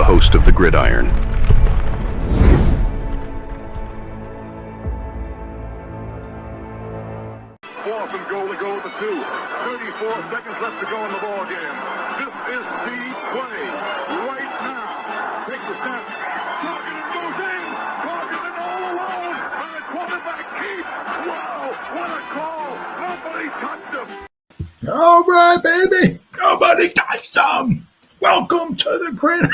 host of the Gridiron. Fourth and goal to go with the 2. 34 seconds left to go in the ball game. This is the play right now. Takes the snap. Targeted goes in. Targeted all alone. And the quarterback keeps. Wow, what a call. Nobody touched him. All right, baby. Nobody touched them. Welcome to the Gridiron.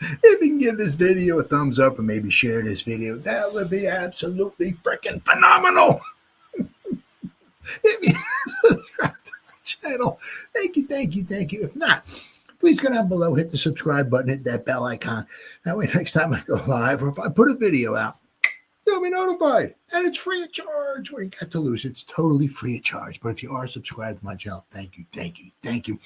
If you can give this video a thumbs up and maybe share this video, that would be absolutely freaking phenomenal. If you subscribe to the channel, thank you. If not, please go down below, hit the subscribe button, hit that bell icon. That way next time I go live or if I put a video out, you'll be notified. And it's free of charge. What do you got to lose? It's totally free of charge. But if you are subscribed to my channel, thank you. If you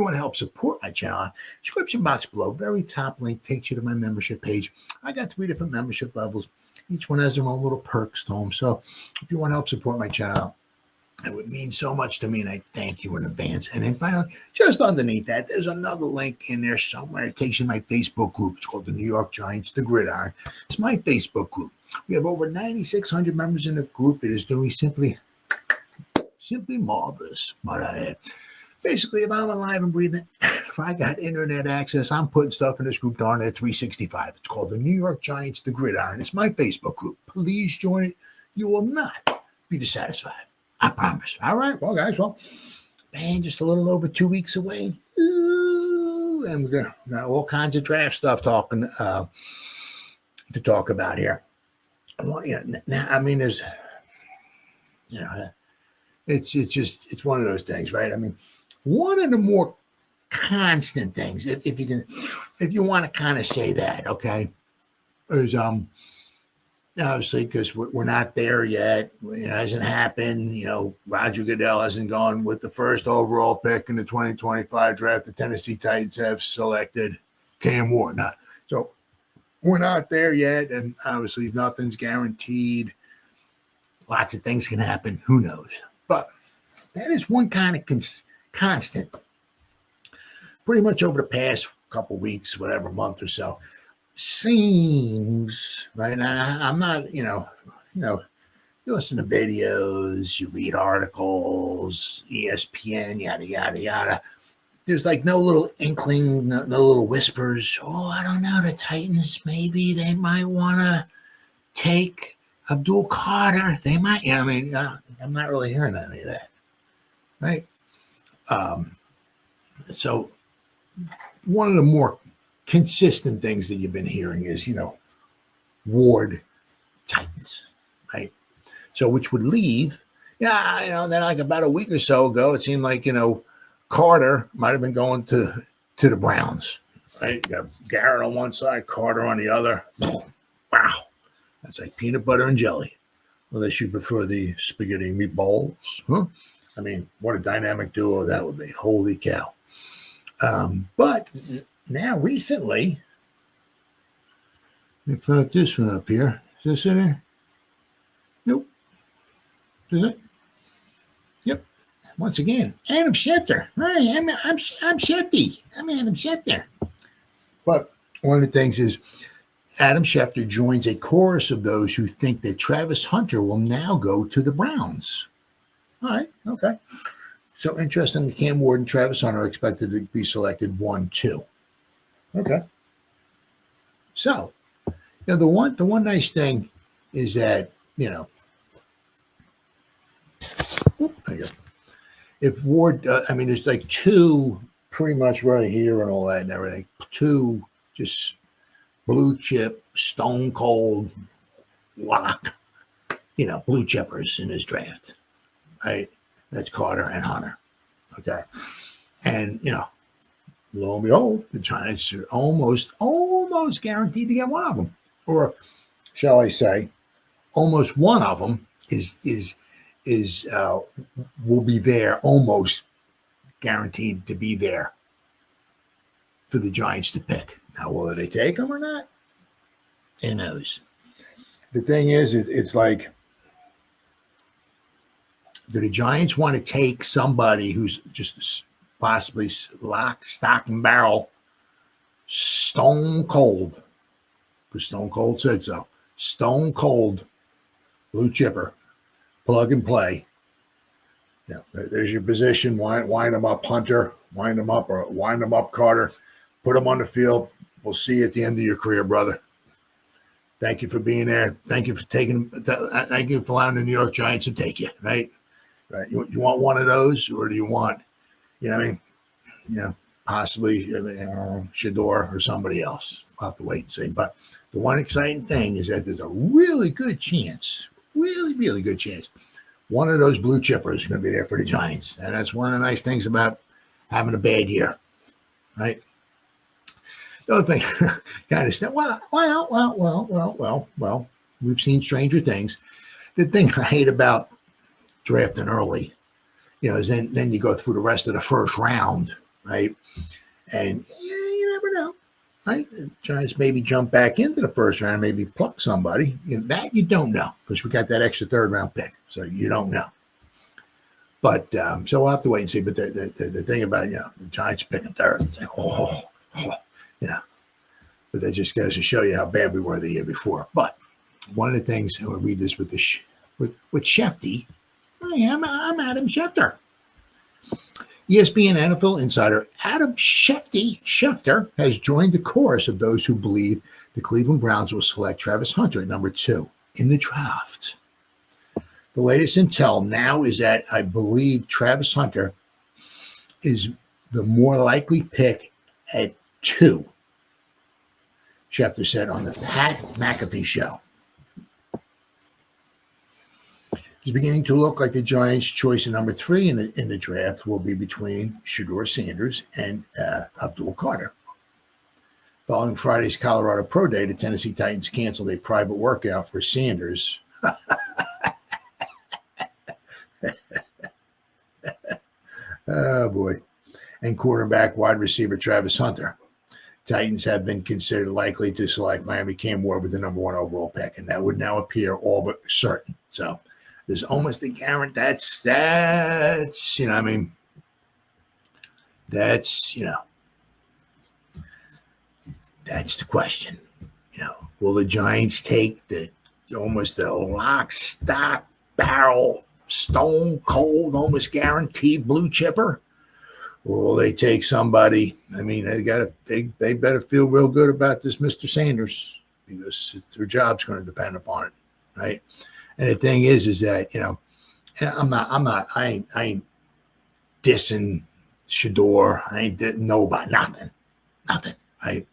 want to help support my channel, description box below, very top link takes you to my membership page. I got 3 different membership levels. Each one has their own little perks to them. So if you want to help support my channel, it would mean so much to me, and I thank you in advance. And then finally, just underneath that, there's another link in there somewhere. It takes you to my Facebook group. It's called the New York Giants, the Gridiron. It's my Facebook group. We have over 9,600 members in the group. It is doing simply marvelous, might I add. Basically, if I'm alive and breathing, if I got internet access, I'm putting stuff in this group darn near 365. It's called the New York Giants, the Gridiron. It's my Facebook group. Please join it. You will not be dissatisfied. I promise. All right. Well, guys, man, just a little over 2 weeks away. Ooh, and we're got all kinds of draft stuff to talk about here. Well, yeah, now, I mean, there's, it's one of those things, right? I mean, one of the more constant things, if you want to kind of say that, okay, is obviously, because we're not there yet. It hasn't happened. Roger Goodell hasn't gone with the first overall pick in the 2025 draft. The Tennessee Titans have selected Cam Ward. So we're not there yet, and obviously nothing's guaranteed. Lots of things can happen. Who knows? But that is one kind of constant. Pretty much over the past couple weeks, whatever, month or so. Seems right. And I'm not, you listen to videos, you read articles, ESPN, yada yada. There's like no little inkling, no little whispers. Oh, I don't know. The Titans, maybe they might want to take Abdul Carter. They might. I'm not really hearing any of that, right? So one of the more consistent things that you've been hearing is, Ward Titans, right? So which would leave, then like about a week or so ago, it seemed like, Carter might have been going to the Browns, right? You got Garrett on one side, Carter on the other. Wow. That's like peanut butter and jelly. Unless you prefer the spaghetti and meatballs, huh? I mean, what a dynamic duo that would be. Holy cow. But now, recently, let me put this one up here. Is this in there? Nope. Is it? Yep. Once again, Adam Schefter. Right, I'm Shefty. I'm Adam Schefter. But one of the things is Adam Schefter joins a chorus of those who think that Travis Hunter will now go to the Browns. All right. Okay. So interesting. Cam Ward and Travis Hunter are expected to be selected 1-2. Okay. So, the one nice thing is that, if Ward, there's like 2 pretty much right here and all that and everything. 2 just blue chip, stone cold, lock, blue chippers in his draft, right? That's Carter and Hunter. Okay. And, lo and behold, the Giants are almost guaranteed to get one of them. Or shall I say, almost one of them will be there, almost guaranteed to be there for the Giants to pick. Now, will they take them or not? Who knows? The thing is, it's like, do the Giants want to take somebody who's just possibly lock, stock, and barrel stone cold, because Stone Cold said so. Stone cold blue chipper, plug and play. Yeah, there's your position. Wind them up, Hunter. Wind them up, or wind them up, Carter. Put them on the field. We'll see you at the end of your career, brother. Thank you for being there. Thank you for Thank you for allowing the New York Giants to take you. Right. You want one of those, or do you want, what I mean? Possibly Shador or somebody else. We'll have to wait and see. But the one exciting thing is that there's a really good chance, really good chance, one of those blue chippers is going to be there for the Giants. And that's one of the nice things about having a bad year, right? The other thing, kind of stuff. Well, we've seen stranger things. The thing I hate about drafting early, is then you go through the rest of the first round, right? And you never know, right? The Giants maybe jump back into the first round, maybe pluck somebody. That you don't know, because we got that extra third round pick, so you don't know. But so we'll have to wait and see. But the thing about the Giants picking third, it's like but that just goes to show you how bad we were the year before. But one of the things, and we'll read this with Schefty. I'm Adam Schefter. ESPN NFL insider Adam Schefter has joined the chorus of those who believe the Cleveland Browns will select Travis Hunter at number 2 in the draft. The latest intel now is that I believe Travis Hunter is the more likely pick at 2, Schefter said on the Pat McAfee show. It's beginning to look like the Giants' choice at number 3 in the draft will be between Shador Sanders and Abdul Carter. Following Friday's Colorado Pro Day, the Tennessee Titans canceled a private workout for Sanders. Oh, boy. And quarterback wide receiver Travis Hunter. Titans have been considered likely to select Miami Cam Ward with the number 1 overall pick, and that would now appear all but certain. So there's almost a guarantee. That's that's the question. Will the Giants take the almost a lock, stock, barrel, stone cold, almost guaranteed blue chipper? Or will they take somebody? They better feel real good about this Mr. Sanders, because their job's going to depend upon it, right? And the thing is that, I ain't dissing Shador. I ain't nobody, nothing, right?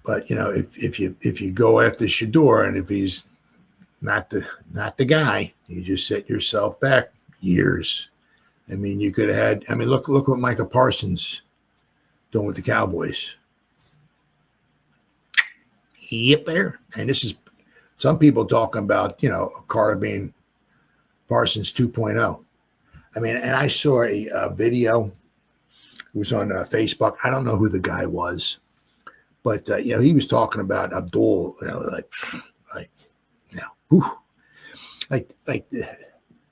But, if you go after Shador, and if he's not the guy, you just set yourself back years. You could have had, look what Micah Parsons doing with the Cowboys. Yep, there. And this is some people talking about, Carter being Parsons 2.0. And I saw a video. It was on Facebook. I don't know who the guy was, but, he was talking about Abdul,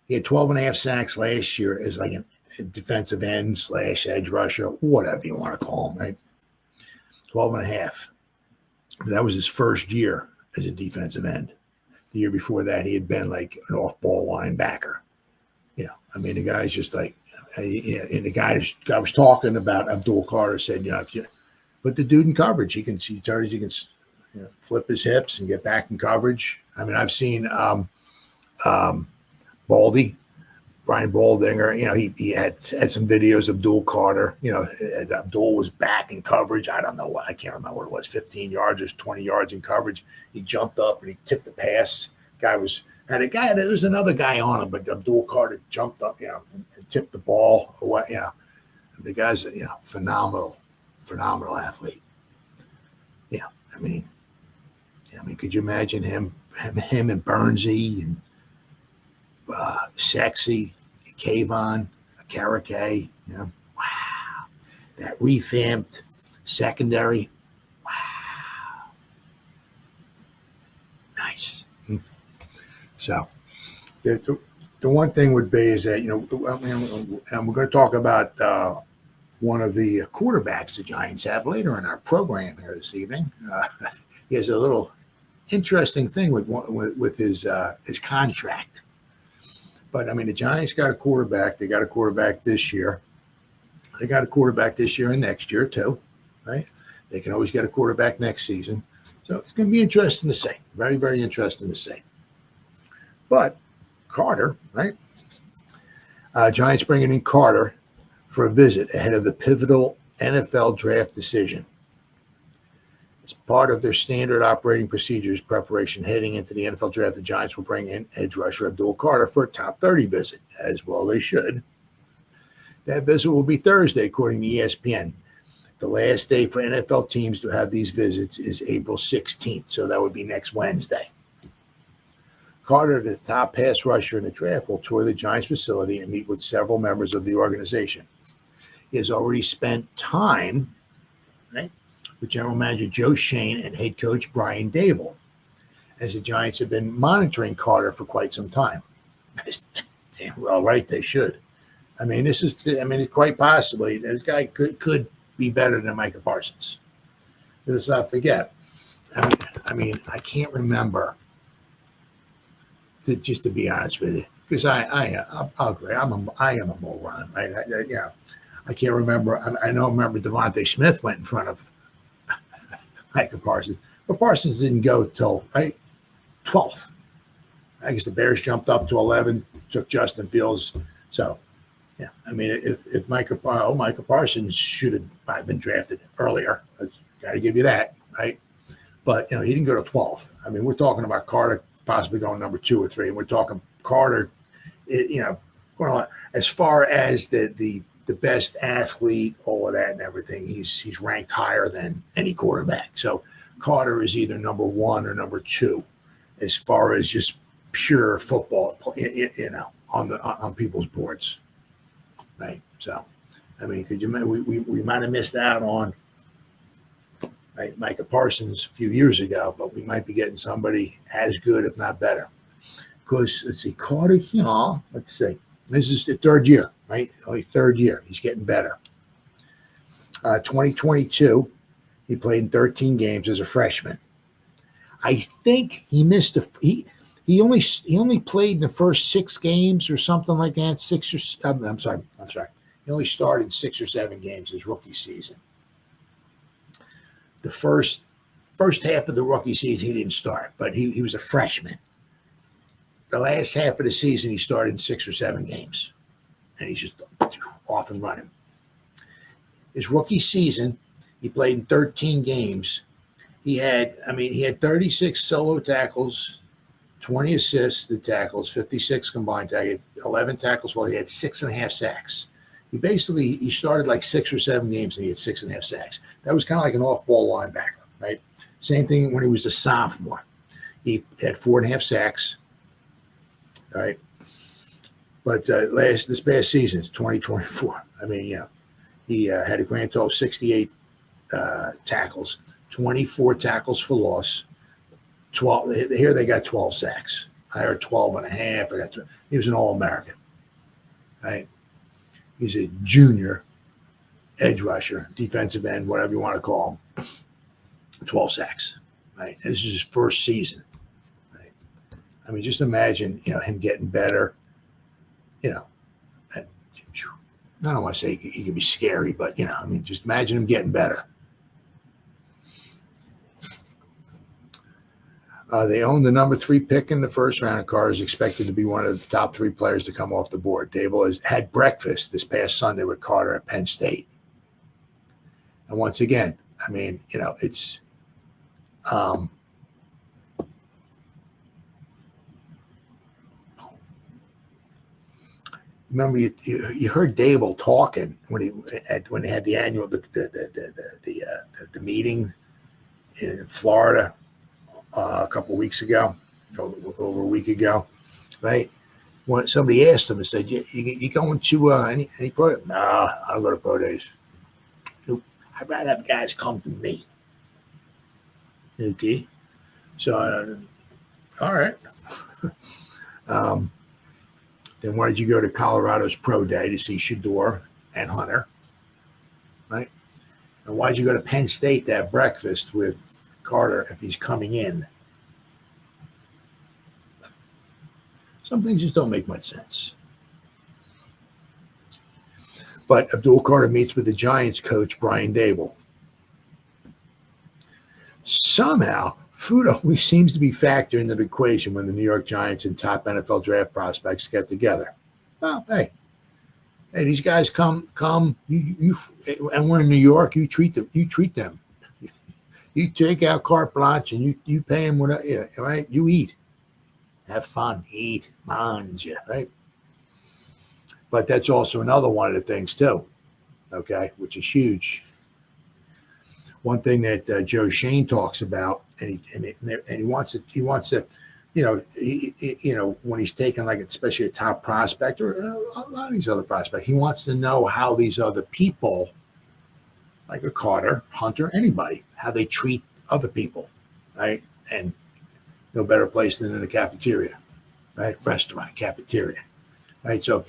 he had 12 and a half sacks last year as like a defensive end / edge rusher, whatever you want to call him, right? 12 and a half. That was his first year as a defensive end. The year before that, he had been like an off-ball linebacker. The guy's just like, and the guy was talking about Abdul Carter said, if you put the dude in coverage, he can flip his hips and get back in coverage. I've seen Baldy, Brian Baldinger, he had some videos of Abdul Carter. Abdul was back in coverage. I don't know what, I can't remember what it was, 15 yards or 20 yards in coverage. He jumped up and he tipped the pass. There was another guy on him, but Abdul Carter jumped up, and tipped the ball away. The guy's a phenomenal athlete. Could you imagine him and Bernsey and Sexy, Kayvon, Karake, wow, that revamped secondary, wow, nice. So the one thing would be is that and we're going to talk about one of the quarterbacks the Giants have later in our program here this evening. He has a little interesting thing with his contract. But I mean, the Giants got a quarterback. They got a quarterback this year. They got a quarterback this year and next year too, right? They can always get a quarterback next season. So it's going to be interesting to see. Very, very interesting to see. But Carter, right? Giants bringing in Carter for a visit ahead of the pivotal NFL draft decision. As part of their standard operating procedures preparation heading into the NFL draft, the Giants will bring in edge rusher Abdul Carter for a top 30 visit, as well they should. That visit will be Thursday, according to ESPN. The last day for NFL teams to have these visits is April 16th, so that would be next Wednesday. Carter, the top pass rusher in the draft, will tour the Giants facility and meet with several members of the organization. He has already spent time, right, with General Manager Joe Shane and head coach Brian Daboll, as the Giants have been monitoring Carter for quite some time. Damn well right, they should. I mean, quite possibly, this guy could be better than Micah Parsons. Let's not forget. I can't remember. Just to be honest with you, because I'll agree. I am a moron, right? I can't remember. I remember Devontae Smith went in front of Micah Parsons, but Parsons didn't go till 12th. I guess the Bears jumped up to 11, took Justin Fields. So, yeah, I mean, if Micah Parsons should have been drafted earlier, I got to give you that, right? But he didn't go to 12th. I mean, we're talking about Carter possibly going number 2 or 3, and we're talking Carter, going as far as the best athlete, all of that and everything. He's ranked higher than any quarterback. So Carter is either number 1 or number 2 as far as just pure football, on people's boards, right? So, I mean, we might have missed out on Micah Parsons a few years ago, but we might be getting somebody as good, if not better. Because, let's see, Carter here, let's see. This is the 3rd year, right? Only 3rd year. He's getting better. 2022, he played in 13 games as a freshman. I think he missed he only played in the first 6 games or something like that. I'm sorry. He only started 6 or 7 games his rookie season. The first half of the rookie season, he didn't start, but he was a freshman. The last half of the season, he started in 6 or 7 games, and he's just off and running. His rookie season, he played in 13 games. He had 36 solo tackles, 20 assists to tackles, 56 combined tackles, 11 tackles. Well, he had 6.5 sacks. He started like 6 or 7 games and he had 6.5 sacks. That was kind of like an off-ball linebacker, right? Same thing when he was a sophomore. He had 4.5 sacks, right? But this past season, 2024, he had a grand total of 68 tackles, 24 tackles for loss, 12. Here they got 12 sacks. I heard 12.5. He was an All-American, right? He's a junior edge rusher, defensive end, whatever you want to call him. 12 sacks, right? And this is his first season, right? I mean, just imagine, him getting better. I don't want to say he could be scary, but, just imagine him getting better. They own the number 3 pick in the first round, and Carter is expected to be one of the top 3 players to come off the board. Daboll has had breakfast this past Sunday with Carter at Penn State. And once again, it's remember you heard Daboll talking when they had the annual the meeting in Florida. A couple of weeks ago, over a week ago, right? When somebody asked him and said, "You going to any pro days?" Nah, I don't go to pro days. Nope. I'd rather have guys come to me. Okay, so all right. Then why did you go to Colorado's pro day to see Shador and Hunter? right? And why'd you go to Penn State to have breakfast with Carter if he's coming in? Some things just don't make much sense. But Abdul Carter meets with the Giants coach, Brian Daboll. Somehow, food always seems to be factored into the equation when the New York Giants and top NFL draft prospects get together. Well, hey, these guys come, you, and we're in New York. You treat them. You take out carte blanche and you pay them whatever, yeah, right? You eat, have fun, eat, manja, right? But that's also another one of the things too, okay, which is huge. One thing that Joe Shane talks about, and he wants to, when he's taking like especially a top prospect or a lot of these other prospects, he wants to know how these other people, like a Carter, Hunter, anybody, how they treat other people, right? And no better place than in a cafeteria, right? Restaurant, cafeteria, right? So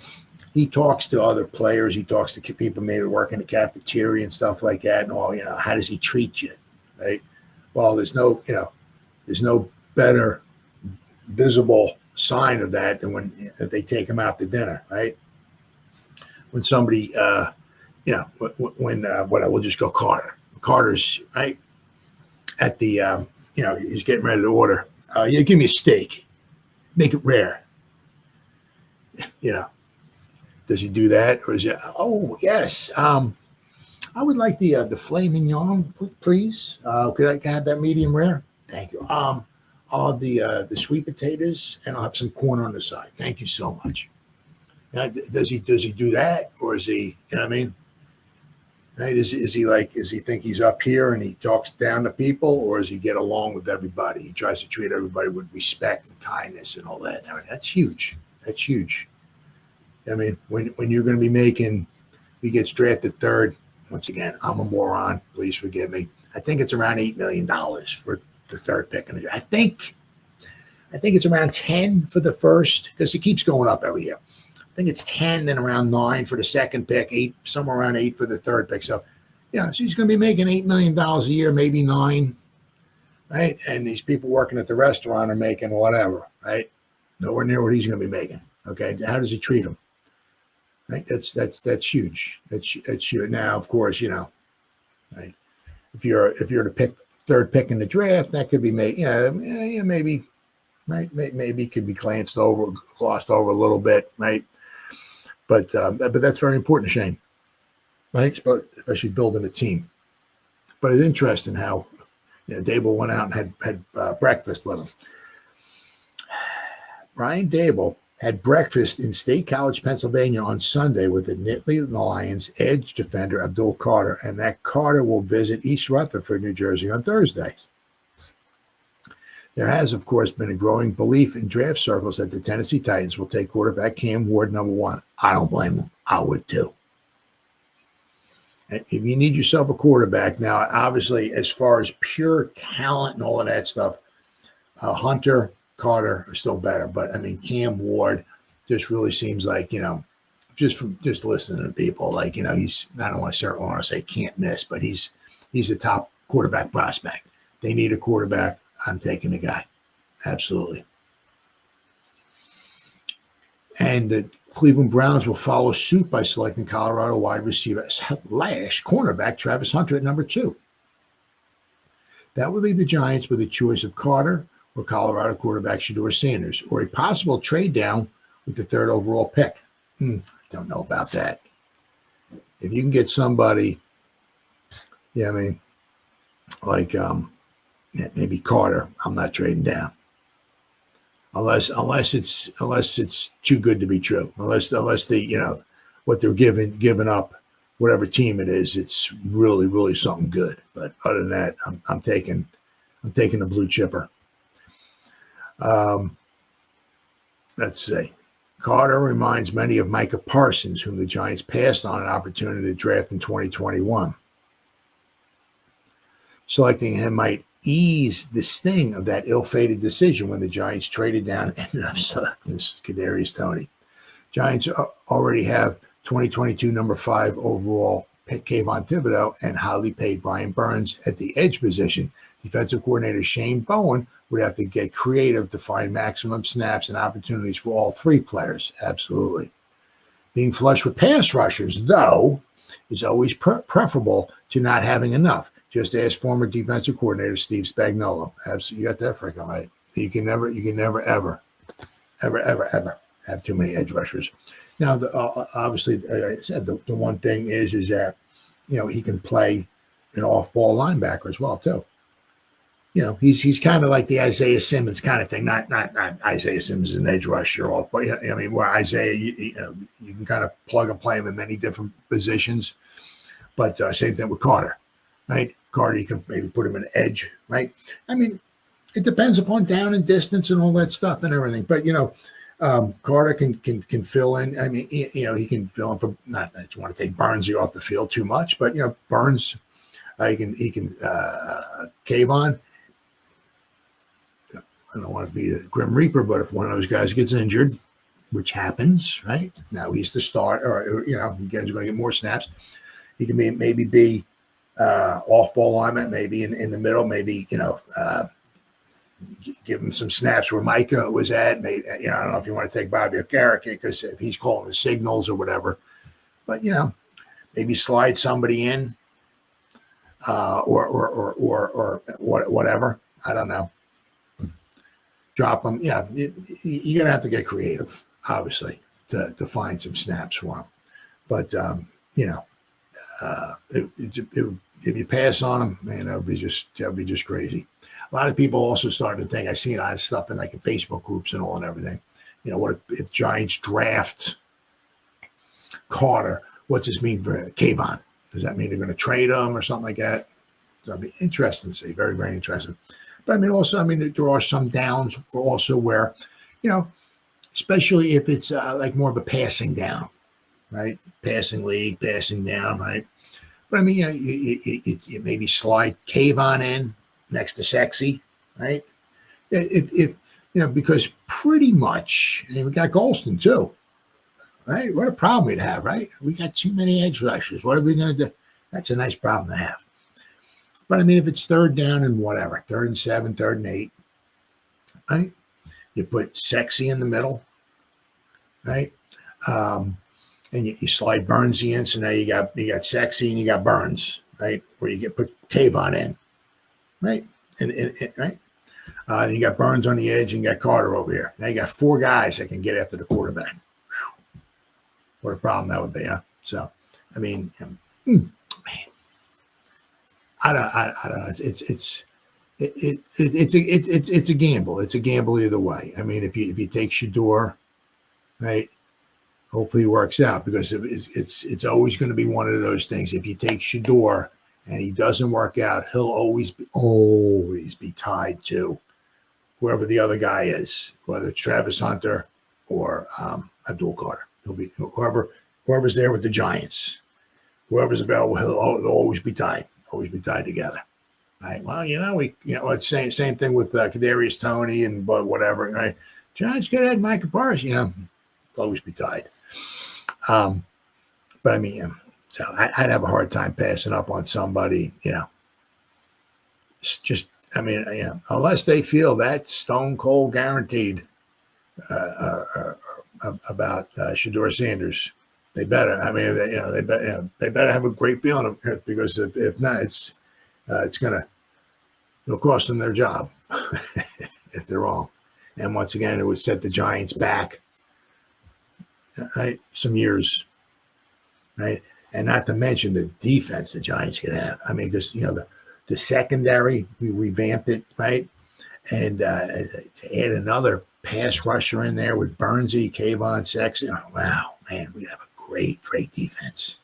he talks to other players. He talks to people maybe work in the cafeteria and stuff like that. And all, how does he treat you, right? Well, there's no better visible sign of that than if they take him out to dinner, right? When somebody, we'll just go Carter. Carter's right at the, he's getting ready to order. Give me a steak, make it rare. Does he do that, or is it? Oh yes, I would like the filet mignon, please. Could I have that medium rare? Thank you. I'll have the sweet potatoes, and I'll have some corn on the side. Thank you so much. Now, does he do that, or is he? You know what I mean? Right? Is he think he's up here and he talks down to people, or does he get along with everybody? He tries to treat everybody with respect and kindness and all that. I mean, that's huge. That's huge. I mean, when you're going to be making, he gets drafted third. Once again, I'm a moron. Please forgive me. I think it's around $8 million for the third pick in the draft. I think it's around 10 for the first, because it keeps going up every year. I think it's 10, then around 9 for the second pick, 8, somewhere around 8 for the third pick. So, so he's going to be making $8 million a year, maybe 9, right? And these people working at the restaurant are making whatever, right? Nowhere near what he's going to be making. Okay, how does he treat them? Right, that's huge. That's huge. Now, of course, right. If you're the third pick in the draft, that could be made. Maybe, right? Maybe could be glossed over a little bit, right? But that's very important, Shane. Right, especially building a team. But it's interesting how Daboll went out and had breakfast with him. Brian Daboll had breakfast in State College, Pennsylvania on Sunday with the Nittany Lions edge defender Abdul Carter, and that Carter will visit East Rutherford, New Jersey on Thursday. There has, of course, been a growing belief in draft circles that the Tennessee Titans will take quarterback Cam Ward number 1. I don't blame them. I would too. And if you need yourself a quarterback, now, obviously, as far as pure talent and all of that stuff, Hunter, Carter are still better, but I mean Cam Ward just really seems like just listening to people like he's, I don't want to say can't miss, but he's the top quarterback prospect. They need a quarterback. I'm taking the guy, absolutely. And the Cleveland Browns will follow suit by selecting Colorado wide receiver / cornerback Travis Hunter at number 2. That would leave the Giants with a choice of Carter or Colorado quarterback Shedeur Sanders, or a possible trade down with the 3rd overall pick. Don't know about that. If you can get somebody, like maybe Carter, I'm not trading down. Unless it's too good to be true. Unless the what they're giving up, whatever team it is, it's really, really something good. But other than that, I'm taking the blue chipper. Let's see. Carter reminds many of Micah Parsons, whom the Giants passed on an opportunity to draft in 2021. Selecting him might ease the sting of that ill-fated decision when the Giants traded down and ended up selecting Kadarius Toney. Giants already have 2022 number 5 overall Kayvon Thibodeau and highly paid Brian Burns at the edge position. Defensive coordinator Shane Bowen would have to get creative to find maximum snaps and opportunities for all three players. Absolutely. Being flush with pass rushers, though, is always preferable to not having enough. Just ask former defensive coordinator Steve Spagnuolo. Absolutely, you got that freaking right. You can never, ever have too many edge rushers. Now, obviously, like I said, the one thing is that, he can play an off-ball linebacker as well, too. He's kind of like the Isaiah Simmons kind of thing. Not Isaiah Simmons is an edge rusher off, but where Isaiah, you can kind of plug and play him in many different positions. But same thing with Carter, right? Carter, you can maybe put him in edge, right? It depends upon down and distance and all that stuff and everything. But Carter can fill in. He can fill in for not that you want to take Burnsy off the field too much, but Burns, he can Kayvon. I don't want to be a Grim Reaper, but if one of those guys gets injured, which happens, right? Now he's the starter, or he's going to get more snaps. He can maybe be off-ball lineman, maybe in the middle, maybe give him some snaps where Micah was at. Maybe I don't know if you want to take Bobby Okereke because if he's calling the signals or whatever, but maybe slide somebody in, or whatever. I don't know. Drop them. Yeah, you're gonna have to get creative, obviously, to find some snaps for them. But if you pass on them, man, that would be just crazy. A lot of people also started to think, I've seen a lot of stuff in like in Facebook groups and all and everything. What if Giants draft Carter? What's this mean for Kayvon? Does that mean they're going to trade him or something like that? That'd be interesting to see. Very, very interesting. But there are some downs also where, especially if it's like more of a passing down, right? Passing league, passing down, right? But you maybe slide Kayvon in next to Sexy, right? If because pretty much, we got Golston too, right? What a problem we'd have, right? We got too many edge rushers. What are we going to do? That's a nice problem to have. But if it's third down and whatever, 3rd and 7, 3rd and 8, right? You put Sexy in the middle, right? And you slide Burnsy in, so now you got Sexy and you got Burns, right? Where you put Kayvon in, right? And right? You got Burns on the edge and you got Carter over here. Now you got 4 guys that can get after the quarterback. Whew. What a problem that would be, huh? So, man. I don't know. It's a gamble. It's a gamble either way. If you take Shedeur, right, hopefully it works out because it's always going to be one of those things. If you take Shedeur and he doesn't work out, he'll always be tied to whoever the other guy is, whether it's Travis Hunter or Abdul Carter. He'll be whoever's there with the Giants. Whoever's available, they'll always be tied. Always be tied together, right? Well, it's same thing with Kadarius Toney and whatever, right? Giants could add Micah Parsons, always be tied. But so I'd have a hard time passing up on somebody, It's just, unless they feel that stone cold guaranteed about Shedeur Sanders. They better. They better have a great feeling of it because if not, it'll cost them their job if they're wrong. And once again, it would set the Giants back, right, some years, right, and not to mention the defense the Giants could have. Because the secondary we revamped it, right, and to add another pass rusher in there with Burnsy, Kayvon, Sexy. Oh wow, man, we'd have a great defense.